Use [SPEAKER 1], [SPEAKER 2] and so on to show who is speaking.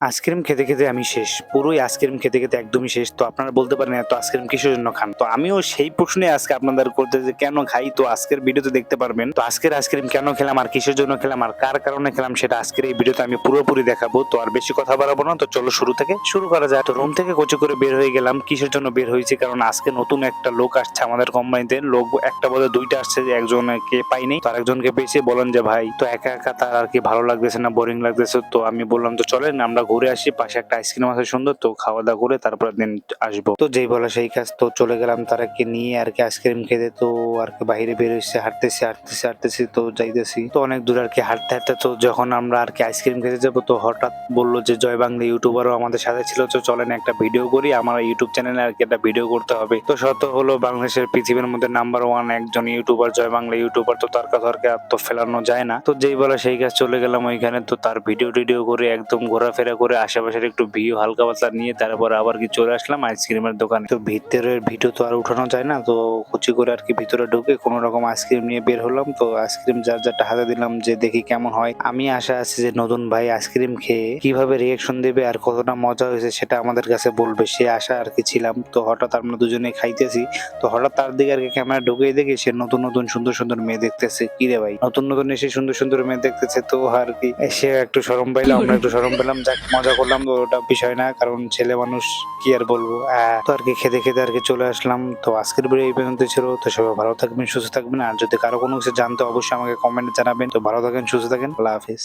[SPEAKER 1] Ice cream খেতে, খেতে আমি শেষ। পুরোই আইসক্রিম খেতে, খেতে একদমই শেষ। তো আপনারা বলতে পারেন এত আইসক্রিম কিসের জন্য খান? তো আমিও সেই প্রশ্নই আজকে আপনাদের করতে যে কেন খাই? তো আজকের ভিডিওতে দেখতে পারবেন। তো আজকের আইসক্রিম কেন খেলাম আর কিসের জন্য খেলাম আর কার কারণে খেলাম সেটা আজকের এই ভিডিওতে আমি পুরোপুরি দেখাবো। তো আর বেশি কথা বাড়াবো না। তো চলো শুরু থেকে শুরু করা যাক। তো রুম থেকে কোচে করে বের হয়ে গেলাম। কিসের জন্য বের হয়েছি? কারণ আজকে নতুন একটা লোক আসছে আমাদের কোম্পানিতে। লোক একটা বলে ২ টা আসছে, যে একজনকে পাইনি। তো আরেকজনকে পেয়েছি। বললেন যে ভাই তো একা, একা তার আর কি ভালো লাগতেছে না, বোরিং লাগতেছে। তো আমি বললাম তো চলেন আমরা ঘুরে আসি। পাশে একটা আইসক্রিম আছে সুন্দর, তো খাওয়া দাওয়া করে তারপর দিন আসবো। তো যেই বলা সেই কাজ, তো চলে গেলাম তারাকে নিয়ে আর কি আইসক্রিম খেতে। তো আর কি বাইরে বের হইছে, হাঁটতেছি তো যাইতেছি। তো অনেক দূর আর কি হাঁটতে হাঁটতে, তো যখন আমরা আর কি আইসক্রিম খেতে যাবো, তো হঠাৎ বললো যে জয় বাংলা ইউটিউবারও আমাদের সাথে ছিল, তো চলেন একটা ভিডিও করি, আমার ইউটিউব চ্যানেলে আর কি একটা ভিডিও করতে হবে। তো শর্ত হলো বাংলাদেশের পৃথিবীর মধ্যে নাম্বার 1 একজন ইউটিউবার, জয় বাংলা ইউটিউবার, তো তার কথা আর কি আর তো ফেলানো যায় না। তো যেই বলা সেই কাজ, চলে গেলাম ওইখানে। তো তার ভিডিও টিডিও করে একদম ঘোরাফেরা করে আশেপাশের একটু ভিউ হালকা পাতলা নিয়ে তারপর আবার কি চলে আসলাম আইসক্রিমের দোকানে। তো ভিতরের ভিডিও তো আর উঠানো যায় না, তো কুচি করে আর কি ভিতরে ঢুকে কোনো রকম আইসক্রিম নিয়ে বের হলাম। তো আইসক্রিম যার যারটা হাতে দিলাম যে দেখি কেমন হয়। আমি আশা আছি যে নতুন ভাই আইসক্রিম খেয়ে কিভাবে রিয়েকশন দেবে আর কতটা মজা হয়েছে সেটা আমাদের কাছে বলবে, সে আশা আর কি ছিলাম। তো হঠাৎ আমরা দুজনে খাইতেছি, তো হঠাৎ তার দিকে আর কি ক্যামেরা ঢুকিয়ে দেখি সে নতুন নতুন সুন্দর সুন্দর মেয়ে দেখতেছে। কি রে ভাই, নতুন নতুন এসে সুন্দর সুন্দর মেয়ে দেখতেছে, তো আর কি সে একটু শরম পাইলো, আমরা একটু শরম পেলাম। যাক মজা করলাম, তো ওটা বিষয় না, কারণ ছেলে মানুষ কি আর বলবো। তো আর কি খেতে খেতে আর কি চলে আসলাম। তো আজকের ভিডিও এই পর্যন্ত ছিল। তো সবাই ভালো থাকবেন, সুস্থ থাকবেন। আর যদি কারো কোনো কিছু জানতে অবশ্যই আমাকে কমেন্টে জানাবেন। তো ভালো থাকেন, সুস্থ থাকেন, আল্লাহ হাফিজ।